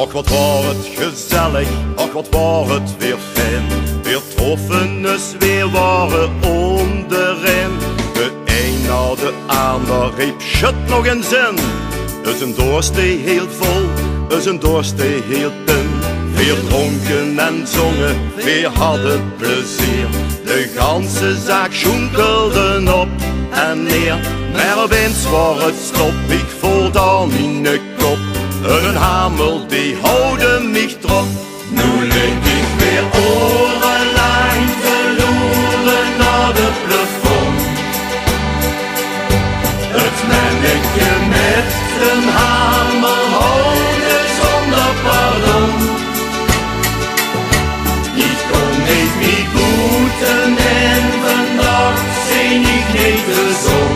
Och wat was het gezellig, och wat was het weer fijn. Weer troffen is weer waren onderin. De een na de ander riep shut nog eens in. Is een dorst die heel vol, is een dorst die heel dun. Weer dronken en zongen, weer hadden plezier. De ganse zaak schoenkelde op en neer. Maar opeens was het stop, ik voelde aan mijn kop. Een hamel die houdde mich trop. Nu lig ik weer orenlang verloren naar de plafond. Het manneke met een hamel houden zonder pardon. Ik kon niet meer boeten en vandaag zing ik niet de zon.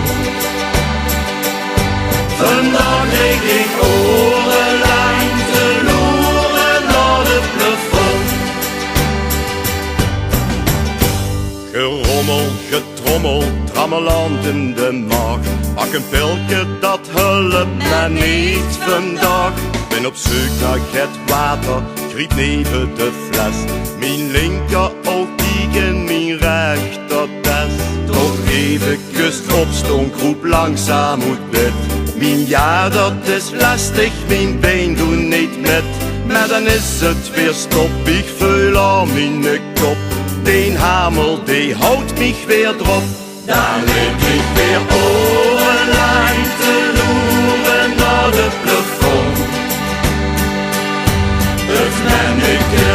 Vandaag lig ik orenlang verloren naar de plafond. Gerommel, getrommel, trammeland in de maag. Pak een pilke, dat hulp me niet vandaag. Ben op zoek naar het water, griep neven de fles. Mijn linker oog tegen mijn rechter test. Toch even kust opstond, kroep langzaam uit bed. Mijn ja, dat is lastig, mijn been doen niet met. Maar dan is het weer stop, ik voel aan mijn kop. Die hamel, die houdt mich weer drop. Dan lig ik weer orenlang te loeren naar de plafond. Het manneke